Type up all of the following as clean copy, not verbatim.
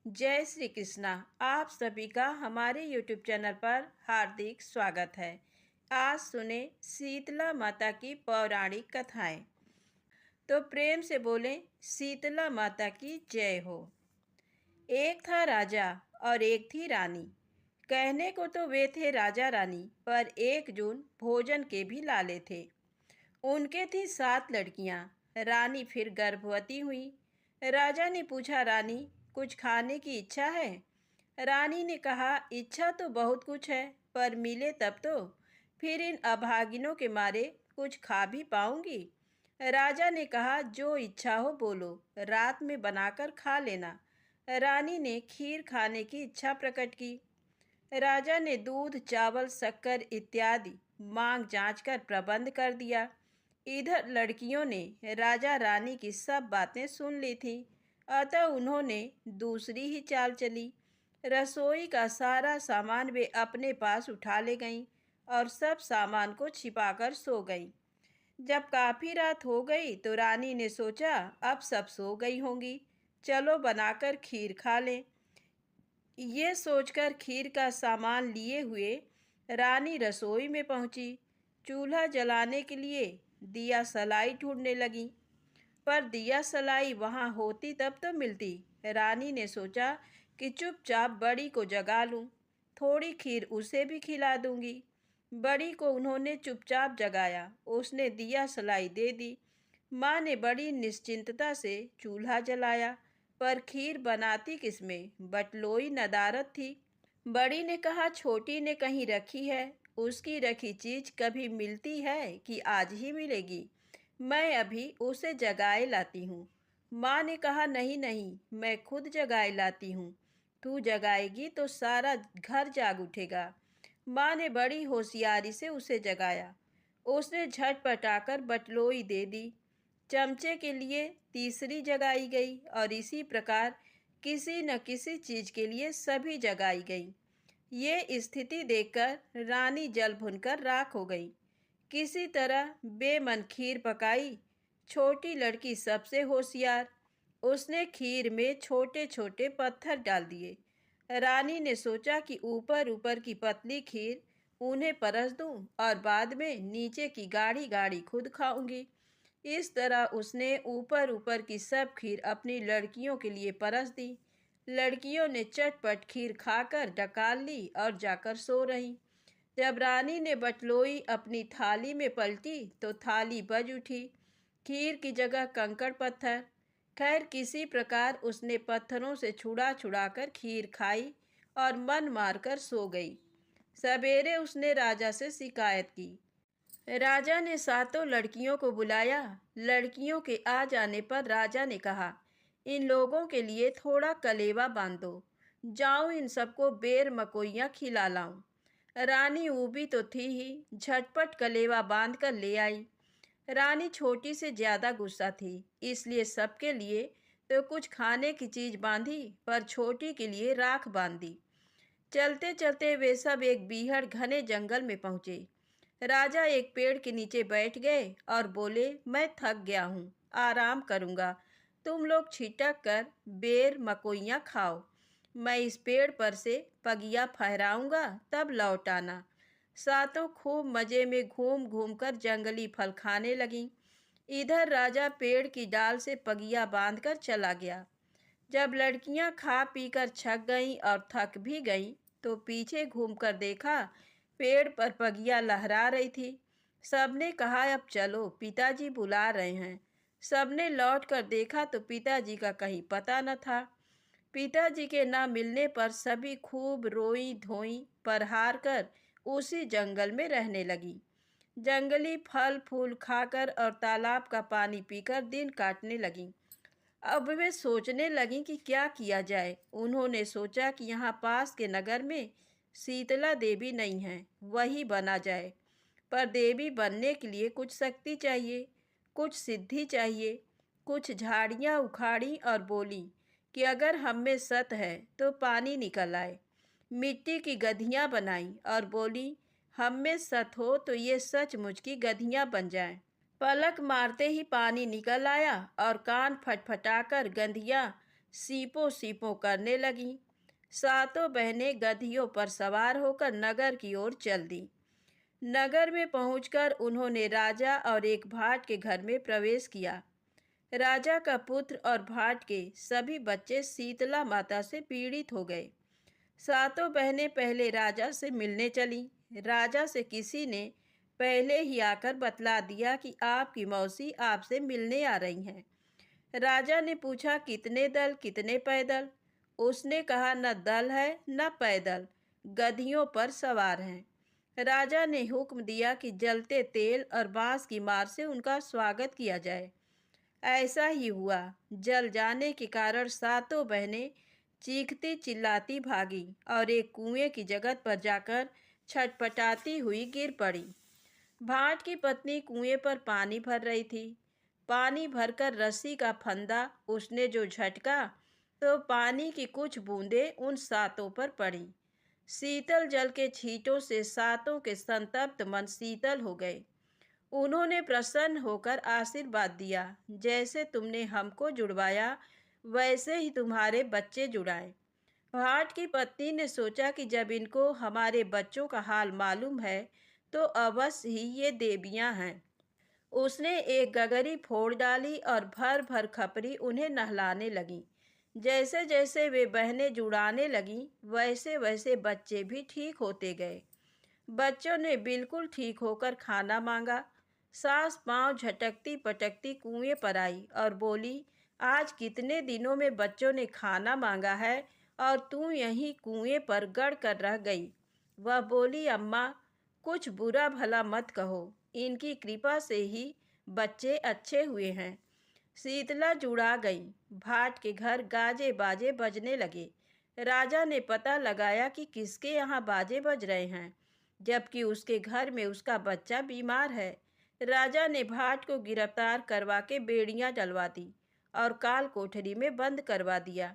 जय श्री कृष्णा। आप सभी का हमारे YouTube चैनल पर हार्दिक स्वागत है। आज सुने शीतला माता की पौराणिक कथाएं। तो प्रेम से बोलें शीतला माता की जय हो। एक था राजा और एक थी रानी। कहने को तो वे थे राजा रानी, पर एक जून भोजन के भी लाले थे। उनके थी 7 लड़कियां। रानी फिर गर्भवती हुई। राजा ने पूछा, रानी कुछ खाने की इच्छा है? रानी ने कहा, इच्छा तो बहुत कुछ है, पर मिले तब तो। फिर इन अभागिनों के मारे कुछ खा भी पाऊंगी? राजा ने कहा, जो इच्छा हो बोलो, रात में बनाकर खा लेना। रानी ने खीर खाने की इच्छा प्रकट की। राजा ने दूध, चावल, शक्कर इत्यादि मांग जांच कर प्रबंध कर दिया। इधर लड़कियों ने राजा रानी की सब बातें सुन ली थी, अतः उन्होंने दूसरी ही चाल चली। रसोई का सारा सामान वे अपने पास उठा ले गईं और सब सामान को छिपाकर सो गईं। जब काफ़ी रात हो गई तो रानी ने सोचा, अब सब सो गई होंगी, चलो बनाकर खीर खा लें। ये सोचकर खीर का सामान लिए हुए रानी रसोई में पहुंची। चूल्हा जलाने के लिए दिया सलाई ढूंढने लगी, पर दिया सलाई वहां होती तब तो मिलती। रानी ने सोचा कि चुपचाप बड़ी को जगा लूं, थोड़ी खीर उसे भी खिला दूंगी। बड़ी को उन्होंने चुपचाप जगाया। उसने दिया सलाई दे दी। माँ ने बड़ी निश्चिंतता से चूल्हा जलाया, पर खीर बनाती किसमें? बटलोई नदारद थी। बड़ी ने कहा, छोटी ने कहीं रखी है। उसकी रखी चीज कभी मिलती है कि आज ही मिलेगी? मैं अभी उसे जगाए लाती हूँ। माँ ने कहा, नहीं नहीं, मैं खुद जगाए लाती हूँ। तू जगाएगी तो सारा घर जाग उठेगा। माँ ने बड़ी होशियारी से उसे जगाया। उसने झटपट आकर बटलोई दे दी। चमचे के लिए तीसरी जगाई गई और इसी प्रकार किसी न किसी चीज के लिए सभी जगाई गई। ये स्थिति देखकर रानी जल भुनकर राख हो गई। किसी तरह बेमन खीर पकाई। छोटी लड़की सबसे होशियार, उसने खीर में छोटे छोटे पत्थर डाल दिए। रानी ने सोचा कि ऊपर ऊपर की पतली खीर उन्हें परस दूं और बाद में नीचे की गाढ़ी गाढ़ी खुद खाऊंगी। इस तरह उसने ऊपर ऊपर की सब खीर अपनी लड़कियों के लिए परस दी। लड़कियों ने चटपट खीर खाकर डकार ली और जाकर सो रही। जब रानी ने बटलोई अपनी थाली में पलटी तो थाली बज उठी। खीर की जगह कंकड़ पत्थर। खैर, किसी प्रकार उसने पत्थरों से छुड़ा छुड़ा कर खीर खाई और मन मारकर सो गई। सवेरे उसने राजा से शिकायत की। राजा ने सातों लड़कियों को बुलाया। लड़कियों के आ जाने पर राजा ने कहा, इन लोगों के लिए थोड़ा कलेवा बांधो। जाऊं इन सबको बेर मकोइयाँ खिला लाऊं। रानी ऊबी तो थी ही, झटपट कलेवा बांध कर ले आई। रानी छोटी से ज्यादा गुस्सा थी, इसलिए सबके लिए तो कुछ खाने की चीज बांधी, पर छोटी के लिए राख बांधी। चलते चलते वे सब एक बीहड़ घने जंगल में पहुंचे। राजा एक पेड़ के नीचे बैठ गए और बोले, मैं थक गया हूँ, आराम करूँगा। तुम लोग छिटक कर बेर मकोइयाँ खाओ। मैं इस पेड़ पर से पगिया फहराऊँगा, तब लौट आना। सातों खूब मज़े में घूम घूम कर जंगली फल खाने लगीं। इधर राजा पेड़ की डाल से पगिया बांधकर चला गया। जब लड़कियां खा पीकर छक गईं और थक भी गईं, तो पीछे घूमकर देखा पेड़ पर पगिया लहरा रही थी। सबने कहा, अब चलो, पिताजी बुला रहे हैं। सबने लौट कर देखा तो पिताजी का कहीं पता न था। पिताजी के न मिलने पर सभी खूब रोई धोई, पर हार कर उसी जंगल में रहने लगी। जंगली फल फूल खाकर और तालाब का पानी पीकर दिन काटने लगी। अब वे सोचने लगीं कि क्या किया जाए। उन्होंने सोचा कि यहाँ पास के नगर में शीतला देवी नहीं है, वही बना जाए। पर देवी बनने के लिए कुछ शक्ति चाहिए, कुछ सिद्धि चाहिए। कुछ झाड़ियाँ उखाड़ी और बोली कि अगर हम में सत है तो पानी निकल आए। मिट्टी की गधियाँ बनाई और बोली, हम में सत हो तो ये सचमुच की गधियाँ बन जाएं। पलक मारते ही पानी निकल आया और कान फटफटाकर गंधियाँ सीपों सीपों करने लगीं। सातों बहनें गधियों पर सवार होकर नगर की ओर चल दी। नगर में पहुंचकर उन्होंने राजा और एक भाट के घर में प्रवेश किया। राजा का पुत्र और भाट के सभी बच्चे शीतला माता से पीड़ित हो गए। सातों बहनें पहले राजा से मिलने चलीं। राजा से किसी ने पहले ही आकर बतला दिया कि आपकी मौसी आपसे मिलने आ रही हैं। राजा ने पूछा, कितने दल कितने पैदल? उसने कहा, न दल है न पैदल, गधियों पर सवार हैं। राजा ने हुक्म दिया कि जलते तेल और बांस की मार से उनका स्वागत किया जाए। ऐसा ही हुआ। जल जाने के कारण सातों बहनें चीखती चिल्लाती भागी और एक कुएं की जगह पर जाकर छटपटाती हुई गिर पड़ी। भाट की पत्नी कुएं पर पानी भर रही थी। पानी भरकर रस्सी का फंदा उसने जो झटका तो पानी की कुछ बूंदें उन सातों पर पड़ी। शीतल जल के छींटों से सातों के संतप्त मन शीतल हो गए। उन्होंने प्रसन्न होकर आशीर्वाद दिया, जैसे तुमने हमको जुड़वाया वैसे ही तुम्हारे बच्चे जुड़ाए। भाट की पत्नी ने सोचा कि जब इनको हमारे बच्चों का हाल मालूम है तो अवश्य ही ये देवियां हैं। उसने एक गगरी फोड़ डाली और भर भर खपरी उन्हें नहलाने लगी। जैसे जैसे वे बहनें जुड़ाने लगीं वैसे वैसे बच्चे भी ठीक होते गए। बच्चों ने बिल्कुल ठीक होकर खाना मांगा। सास पांव झटकती पटकती कुएं पर आई और बोली, आज कितने दिनों में बच्चों ने खाना मांगा है और तू यहीं कुएं पर गड़ कर रह गई। वह बोली, अम्मा, कुछ बुरा भला मत कहो, इनकी कृपा से ही बच्चे अच्छे हुए हैं। शीतला जुड़ा गई। भाट के घर गाजे बाजे बजने लगे। राजा ने पता लगाया कि किसके यहाँ बाजे बज रहे हैं, जबकि उसके घर में उसका बच्चा बीमार है। राजा ने भाट को गिरफ्तार करवा के बेड़ियां डलवा दी और काल कोठरी में बंद करवा दिया।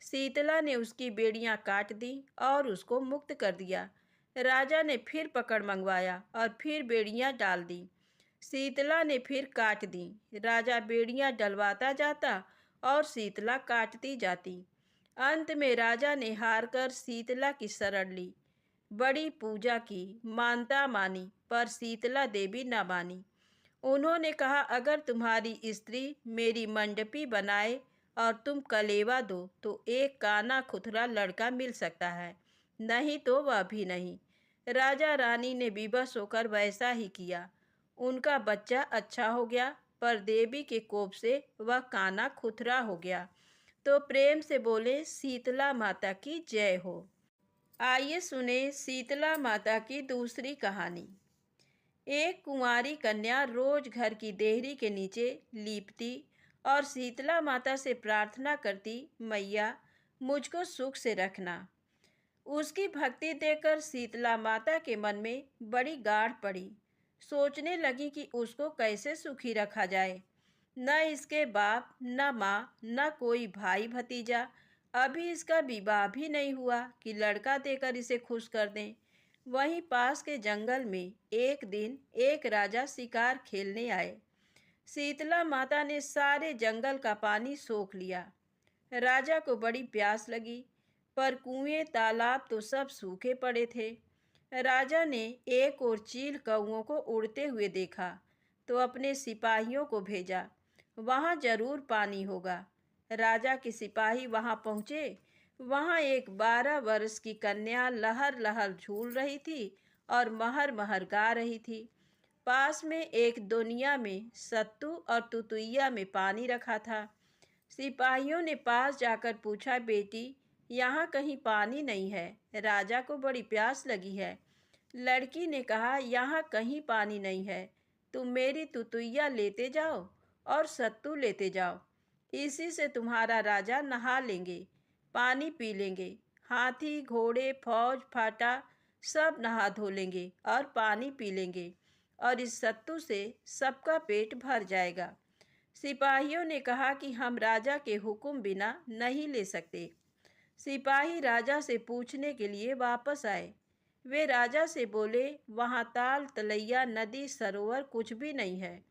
शीतला ने उसकी बेड़ियां काट दी और उसको मुक्त कर दिया। राजा ने फिर पकड़ मंगवाया और फिर बेड़ियां डाल दी। शीतला ने फिर काट दी। राजा बेड़ियां डलवाता जाता और शीतला काटती जाती। अंत में राजा ने हार कर शीतला की शरण ली। बड़ी पूजा की, मानता मानी, पर शीतला देवी न मानी। उन्होंने कहा, अगर तुम्हारी स्त्री मेरी मंडपी बनाए और तुम कलेवा दो तो एक काना खुथरा लड़का मिल सकता है, नहीं तो वह भी नहीं। राजा रानी ने विवश होकर वैसा ही किया। उनका बच्चा अच्छा हो गया, पर देवी के कोप से वह काना खुथरा हो गया। तो प्रेम से बोले, शीतला माता की जय हो। आइए सुने शीतला माता की दूसरी कहानी। एक कुंवारी कन्या रोज घर की देहरी के नीचे लीपती और शीतला माता से प्रार्थना करती, मैया मुझको सुख से रखना। उसकी भक्ति देखकर शीतला माता के मन में बड़ी गाढ़ पड़ी। सोचने लगी कि उसको कैसे सुखी रखा जाए। न इसके बाप न माँ न कोई भाई भतीजा, अभी इसका विवाह भी नहीं हुआ कि लड़का देकर इसे खुश कर दें। वहीं पास के जंगल में एक दिन एक राजा शिकार खेलने आए। शीतला माता ने सारे जंगल का पानी सोख लिया। राजा को बड़ी प्यास लगी, पर कुएं तालाब तो सब सूखे पड़े थे। राजा ने एक और चील कौओं को उड़ते हुए देखा तो अपने सिपाहियों को भेजा, वहाँ जरूर पानी होगा। राजा के सिपाही वहाँ पहुँचे। वहाँ एक 12 वर्ष की कन्या लहर लहर झूल रही थी और महर महर गा रही थी। पास में एक दुनिया में सत्तू और तुतुइया में पानी रखा था। सिपाहियों ने पास जाकर पूछा, बेटी यहाँ कहीं पानी नहीं है, राजा को बड़ी प्यास लगी है। लड़की ने कहा, यहाँ कहीं पानी नहीं है, तुम मेरी तुतुइया लेते जाओ और सत्तू लेते जाओ, इसी से तुम्हारा राजा नहा लेंगे, पानी पी लेंगे। हाथी घोड़े फौज फाटा सब नहा धो लेंगे और पानी पी लेंगे और इस सत्तू से सबका पेट भर जाएगा। सिपाहियों ने कहा कि हम राजा के हुक्म बिना नहीं ले सकते। सिपाही राजा से पूछने के लिए वापस आए। वे राजा से बोले, वहाँ ताल तलैया नदी सरोवर कुछ भी नहीं है।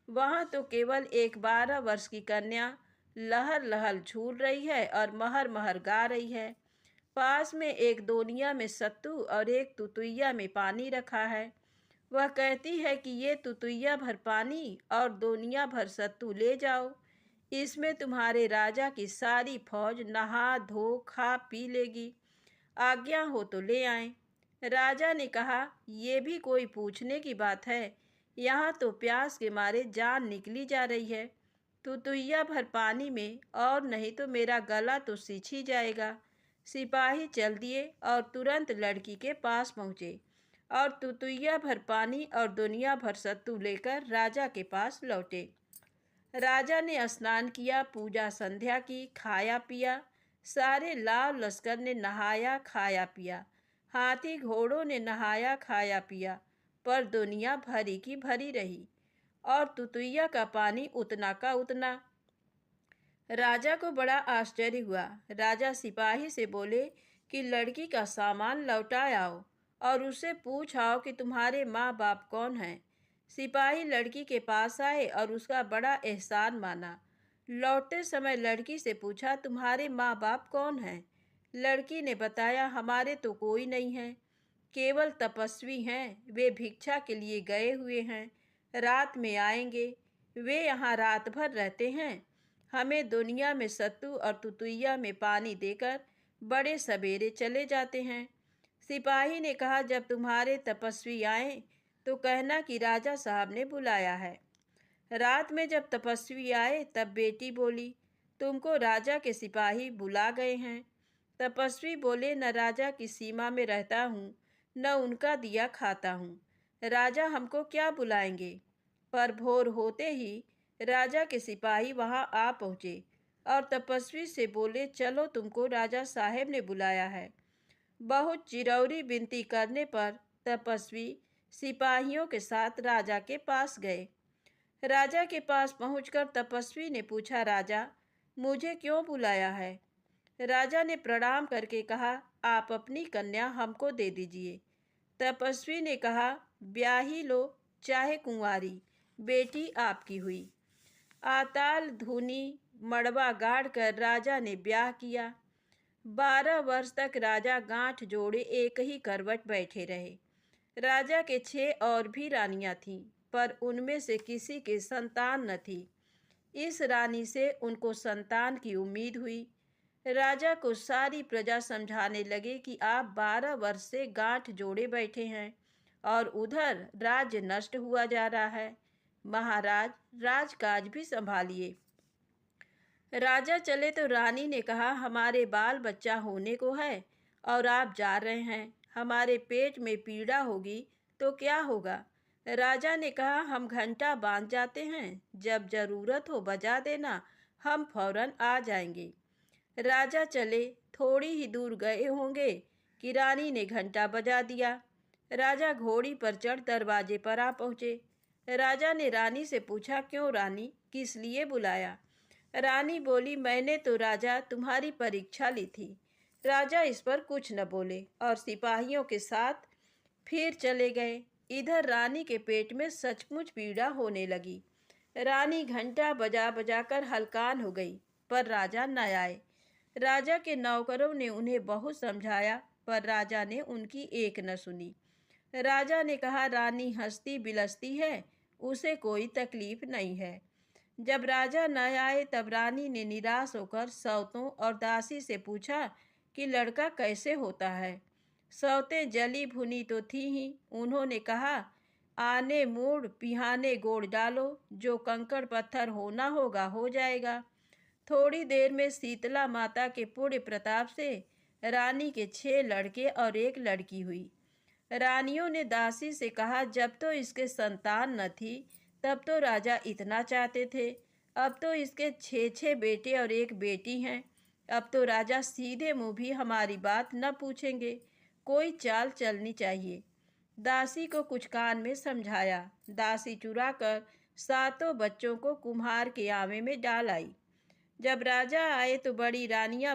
वहाँ तो केवल एक 12 वर्ष की कन्या लहर लहर झूल रही है और महर महर गा रही है। पास में एक दोनिया में सत्तू और एक तुतुइया में पानी रखा है। वह कहती है कि ये तुतुइया भर पानी और दोनिया भर सत्तू ले जाओ। इसमें तुम्हारे राजा की सारी फौज नहा धो खा पी लेगी। आज्ञा हो तो ले आए। राजा ने कहा, ये भी कोई पूछने की बात है? यहाँ तो प्यास के मारे जान निकली जा रही है। तुतुइया भर पानी में, और नहीं तो मेरा गला तो सिंच ही जाएगा। सिपाही चल दिए और तुरंत लड़की के पास पहुँचे और तुतुइया भर पानी और दुनिया भर सत्तू लेकर राजा के पास लौटे। राजा ने स्नान किया, पूजा संध्या की, खाया पिया। सारे लाव लश्कर ने नहाया खाया पिया। हाथी घोड़ों ने नहाया खाया पिया, पर दुनिया भरी की भरी रही और तुतुइया का पानी उतना का उतना। राजा को बड़ा आश्चर्य हुआ। राजा सिपाही से बोले कि लड़की का सामान लौटा आओ और उससे पूछ आओ कि तुम्हारे माँ बाप कौन हैं। सिपाही लड़की के पास आए और उसका बड़ा एहसान माना। लौटते समय लड़की से पूछा, तुम्हारे माँ बाप कौन हैं? लड़की ने बताया, हमारे तो कोई नहीं है, केवल तपस्वी हैं। वे भिक्षा के लिए गए हुए हैं, रात में आएंगे। वे यहाँ रात भर रहते हैं, हमें दुनिया में सत्तू और तुतुइया में पानी देकर बड़े सवेरे चले जाते हैं। सिपाही ने कहा, जब तुम्हारे तपस्वी आए तो कहना कि राजा साहब ने बुलाया है। रात में जब तपस्वी आए तब बेटी बोली, तुमको राजा के सिपाही बुला गए हैं। तपस्वी बोले, न राजा की सीमा में रहता हूँ, न उनका दिया खाता हूँ, राजा हमको क्या बुलाएंगे। पर भोर होते ही राजा के सिपाही वहाँ आ पहुँचे और तपस्वी से बोले, चलो तुमको राजा साहेब ने बुलाया है। बहुत चिरौरी विनती करने पर तपस्वी सिपाहियों के साथ राजा के पास गए। राजा के पास पहुंचकर तपस्वी ने पूछा, राजा मुझे क्यों बुलाया है? राजा ने प्रणाम करके कहा, आप अपनी कन्या हमको दे दीजिए। तपस्वी ने कहा, ब्याही लो चाहे कुंवारी, बेटी आपकी हुई। आताल धुनी मड़वा गाड़ कर राजा ने ब्याह किया। 12 वर्ष तक राजा गांठ जोड़े एक ही करवट बैठे रहे। राजा के 6 और भी रानियां थीं, पर उनमें से किसी के संतान न थी। इस रानी से उनको संतान की उम्मीद हुई। राजा को सारी प्रजा समझाने लगे कि आप 12 वर्ष से गांठ जोड़े बैठे हैं और उधर राज्य नष्ट हुआ जा रहा है। महाराज, राजकाज भी संभालिए। राजा चले तो रानी ने कहा, हमारे बाल बच्चा होने को है और आप जा रहे हैं, हमारे पेट में पीड़ा होगी तो क्या होगा। राजा ने कहा, हम घंटा बांध जाते हैं, जब जरूरत हो बजा देना, हम फौरन आ जाएंगे। राजा चले, थोड़ी ही दूर गए होंगे कि रानी ने घंटा बजा दिया। राजा घोड़ी पर चढ़ दरवाजे पर आ पहुँचे। राजा ने रानी से पूछा, क्यों रानी, किस लिए बुलाया? रानी बोली, मैंने तो राजा तुम्हारी परीक्षा ली थी। राजा इस पर कुछ न बोले और सिपाहियों के साथ फिर चले गए। इधर रानी के पेट में सचमुच पीड़ा होने लगी। रानी घंटा बजा बजा कर हलकान हो गई, पर राजा न आए। राजा के नौकरों ने उन्हें बहुत समझाया, पर राजा ने उनकी एक न सुनी। राजा ने कहा, रानी हंसती बिलसती है, उसे कोई तकलीफ नहीं है। जब राजा न आए तब रानी ने निराश होकर सौतों और दासी से पूछा कि लड़का कैसे होता है। सौतें जली भुनी तो थी ही। उन्होंने कहा, आने मूड पिहाने गोड़ डालो, जो कंकड़ पत्थर होना होगा हो जाएगा। थोड़ी देर में शीतला माता के पुण्य प्रताप से रानी के 6 लड़के और 1 लड़की हुई। रानियों ने दासी से कहा, जब तो इसके संतान न थी तब तो राजा इतना चाहते थे, अब तो इसके 6 बेटे और 1 बेटी हैं। अब तो राजा सीधे मुंह भी हमारी बात न पूछेंगे, कोई चाल चलनी चाहिए। दासी को कुछ कान में समझाया। दासी चुरा कर 7 बच्चों को कुम्हार के आवे में डाल आई। जब राजा आए तो बड़ी रानियां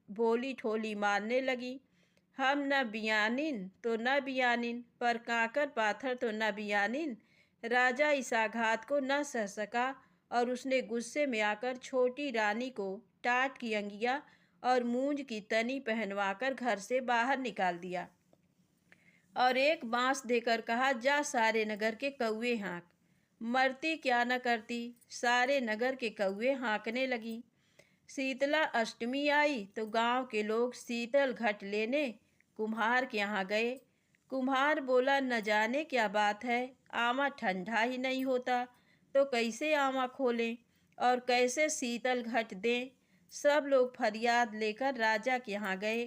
बोली ठोली मारने लगी, हम न बियानिन तो न बियानिन, पर काकर पाथर तो न बियानिन। राजा इस आघात को न सह सका और उसने गुस्से में आकर छोटी रानी को टाट की अंगिया और मूंज की तनी पहनवाकर घर से बाहर निकाल दिया और एक बांस देकर कहा, जा सारे नगर के कौवे हाँक। मरती क्या न करती, सारे नगर के कौवे हाँकने लगी। शीतला अष्टमी आई तो गांव के लोग शीतल घट लेने कुम्हार के यहाँ गए। कुम्हार बोला, न जाने क्या बात है, आमा ठंडा ही नहीं होता तो कैसे आमा खोलें और कैसे शीतल घट दें। सब लोग फरियाद लेकर राजा के यहाँ गए।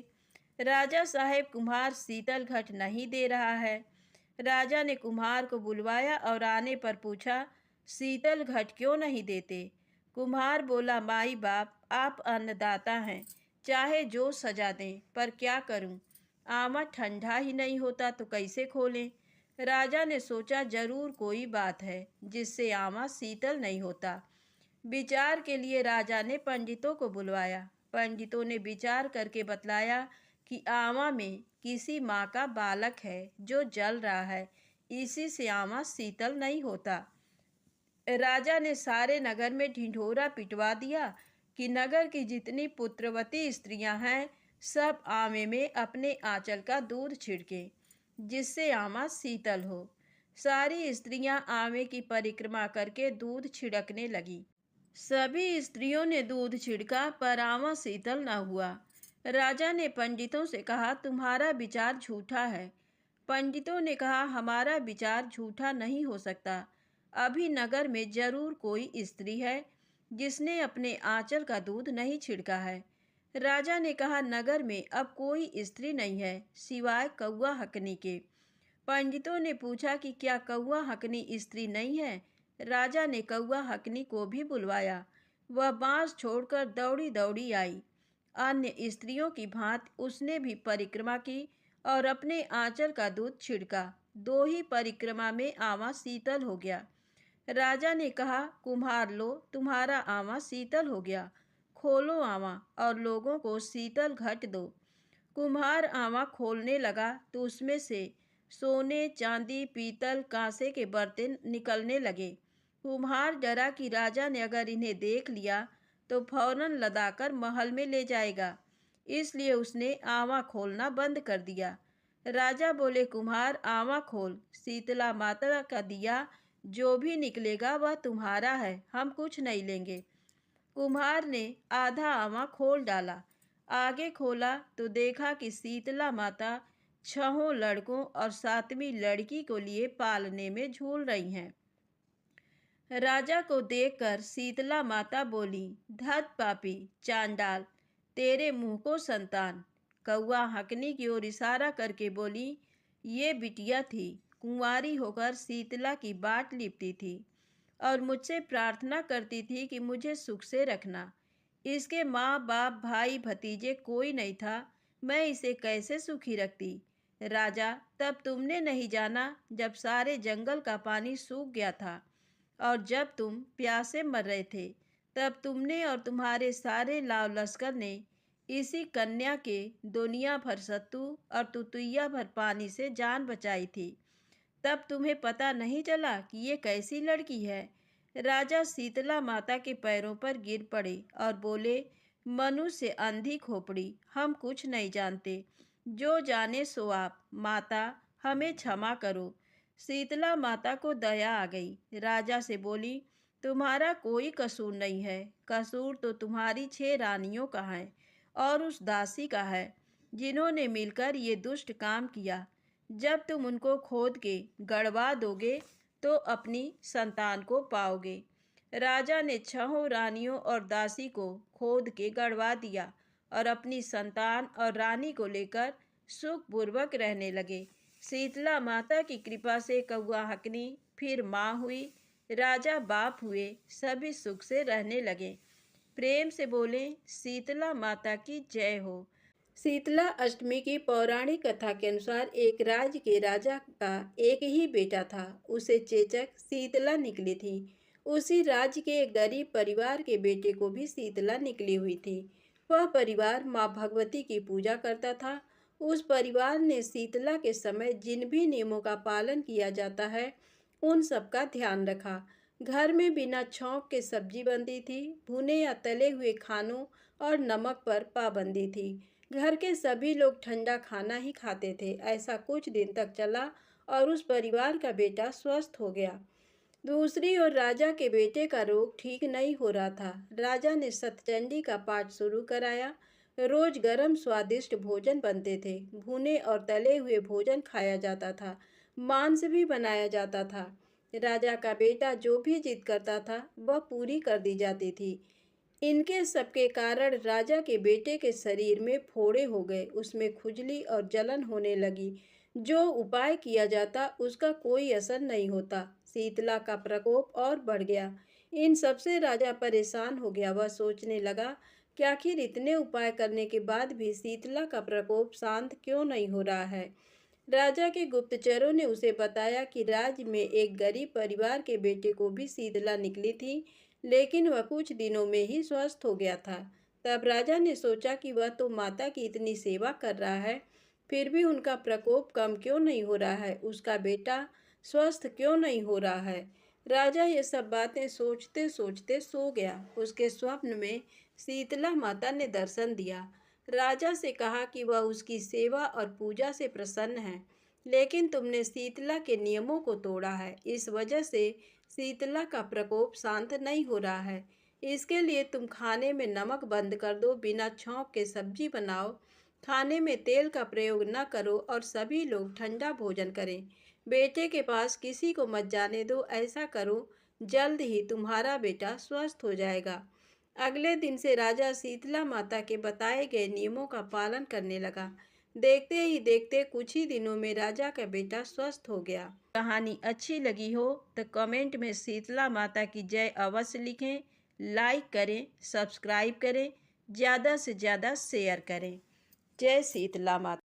राजा साहेब, कुम्हार शीतल घट नहीं दे रहा है। राजा ने कुम्हार को बुलवाया और आने पर पूछा, शीतल घट क्यों नहीं देते। कुम्हार बोला, माई बाप, आप अन्नदाता हैं, चाहे जो सजा दें, पर क्या करूं, आमा ठंडा ही नहीं होता तो कैसे खोलें। राजा ने सोचा, जरूर कोई बात है जिससे आमा शीतल नहीं होता। विचार के लिए राजा ने पंडितों को बुलवाया। पंडितों ने विचार करके बतलाया कि आमा में किसी माँ का बालक है जो जल रहा है, इसी से आमा शीतल नहीं होता। राजा ने सारे नगर में ढिंढोरा पिटवा दिया कि नगर की जितनी पुत्रवती स्त्रियां हैं सब आमे में अपने आंचल का दूध छिड़के, जिससे आमा शीतल हो। सारी स्त्रियां आमे की परिक्रमा करके दूध छिड़कने लगी। सभी स्त्रियों ने दूध छिड़का पर आमा शीतल न हुआ। राजा ने पंडितों से कहा, तुम्हारा विचार झूठा है। पंडितों ने कहा, हमारा विचार झूठा नहीं हो सकता। अभी नगर में जरूर कोई स्त्री है जिसने अपने आंचल का दूध नहीं छिड़का है। राजा ने कहा, नगर में अब कोई स्त्री नहीं है सिवाय कौवा हकनी के। पंडितों ने पूछा कि क्या कौवा हकनी स्त्री नहीं है। राजा ने कौवा हकनी को भी बुलवाया। वह बांस छोड़कर दौड़ी दौड़ी आई। अन्य स्त्रियों की भांति उसने भी परिक्रमा की और अपने आंचल का दूध छिड़का। दो ही परिक्रमा में आमा शीतल हो गया। राजा ने कहा, कुम्हार लो, तुम्हारा आमा शीतल हो गया, खोलो आमा और लोगों को शीतल घट दो। कुम्हार आमा खोलने लगा तो उसमें से सोने, चांदी, पीतल, कांसे के बर्तन निकलने लगे। कुम्हार डरा कि राजा ने अगर इन्हें देख लिया तो फौरन लदाकर महल में ले जाएगा, इसलिए उसने आमा खोलना बंद कर दिया। राजा बोले, कुम्हार आमा खोल, शीतला माता का दिया जो भी निकलेगा वह तुम्हारा है, हम कुछ नहीं लेंगे। कुम्हार ने आधा आमा खोल डाला। आगे खोला तो देखा कि शीतला माता 6 लड़कों और 7वीं लड़की को लिए पालने में झूल रही हैं। राजा को देखकर शीतला माता बोली, धत पापी चांडाल, तेरे मुंह को संतान। कौवा हकनी की ओर इशारा करके बोली, ये बिटिया थी, कुंवारी होकर शीतला की बाट लिपटी थी और मुझसे प्रार्थना करती थी कि मुझे सुख से रखना। इसके माँ बाप भाई भतीजे कोई नहीं था, मैं इसे कैसे सुखी रखती। राजा, तब तुमने नहीं जाना जब सारे जंगल का पानी सूख गया था और जब तुम प्यासे मर रहे थे, तब तुमने और तुम्हारे सारे लाव लश्कर ने इसी कन्या के दुनिया भर सत्तू और तुतैया भर पानी से जान बचाई थी। तब तुम्हें पता नहीं चला कि ये कैसी लड़की है। राजा शीतला माता के पैरों पर गिर पड़े और बोले, मनुष्य अंधी खोपड़ी, हम कुछ नहीं जानते, जो जाने सो आप। माता, हमें क्षमा करो। शीतला माता को दया आ गई। राजा से बोली, तुम्हारा कोई कसूर नहीं है, कसूर तो तुम्हारी 6 रानियों का है और उस दासी का है जिन्होंने मिलकर ये दुष्ट काम किया। जब तुम उनको खोद के गड़वा दोगे तो अपनी संतान को पाओगे। राजा ने 6 रानियों और दासी को खोद के गड़वा दिया और अपनी संतान और रानी को लेकर सुखपूर्वक रहने लगे। शीतला माता की कृपा से कौवा हकनी फिर माँ हुई, राजा बाप हुए, सभी सुख से रहने लगे। प्रेम से बोले, शीतला माता की जय हो। शीतला अष्टमी की पौराणिक कथा के अनुसार एक राज्य के राजा का एक ही बेटा था। उसे चेचक शीतला निकली थी। उसी राज्य के एक गरीब परिवार के बेटे को भी शीतला निकली हुई थी। वह परिवार माँ भगवती की पूजा करता था। उस परिवार ने शीतला के समय जिन भी नियमों का पालन किया जाता है उन सब का ध्यान रखा। घर में बिना छौंक के सब्जी बनती थी। भुने या तले हुए खानों और नमक पर पाबंदी थी। घर के सभी लोग ठंडा खाना ही खाते थे। ऐसा कुछ दिन तक चला और उस परिवार का बेटा स्वस्थ हो गया। दूसरी ओर राजा के बेटे का रोग ठीक नहीं हो रहा था। राजा ने सतचंडी का पाठ शुरू कराया। रोज गरम स्वादिष्ट भोजन बनते थे। भुने और तले हुए भोजन खाया जाता था। मांस भी बनाया जाता था। राजा का बेटा जो भी जिद करता था वह पूरी कर दी जाती थी। इनके सबके कारण राजा के बेटे के शरीर में फोड़े हो गए। उसमें खुजली और जलन होने लगी। जो उपाय किया जाता उसका कोई असर नहीं होता। शीतला का प्रकोप और बढ़ गया। इन सबसे राजा परेशान हो गया। वह सोचने लगा कि आखिर इतने उपाय करने के बाद भी शीतला का प्रकोप शांत क्यों नहीं हो रहा है। राजा के गुप्तचरों ने उसे बताया कि राज्य में एक गरीब परिवार के बेटे को भी शीतला निकली थी, लेकिन वह कुछ दिनों में ही स्वस्थ हो गया था। तब राजा ने सोचा कि वह तो माता की इतनी सेवा कर रहा है, फिर भी उनका प्रकोप कम क्यों नहीं हो रहा है, उसका बेटा स्वस्थ क्यों नहीं हो रहा है। राजा ये सब बातें सोचते सोचते सो गया। उसके स्वप्न में शीतला माता ने दर्शन दिया। राजा से कहा कि वह उसकी सेवा और पूजा से प्रसन्न है, लेकिन तुमने शीतला के नियमों को तोड़ा है। इस वजह से शीतला का प्रकोप शांत नहीं हो रहा है। इसके लिए तुम खाने में नमक बंद कर दो, बिना छौंक के सब्जी बनाओ, खाने में तेल का प्रयोग न करो और सभी लोग ठंडा भोजन करें। बेटे के पास किसी को मत जाने दो। ऐसा करो, जल्द ही तुम्हारा बेटा स्वस्थ हो जाएगा। अगले दिन से राजा शीतला माता के बताए गए नियमों का पालन करने लगा। देखते ही देखते कुछ ही दिनों में राजा का बेटा स्वस्थ हो गया। कहानी अच्छी लगी हो तो कमेंट में शीतला माता की जय अवश्य लिखें, लाइक करें, सब्सक्राइब करें, ज़्यादा से ज़्यादा शेयर करें। जय शीतला माता।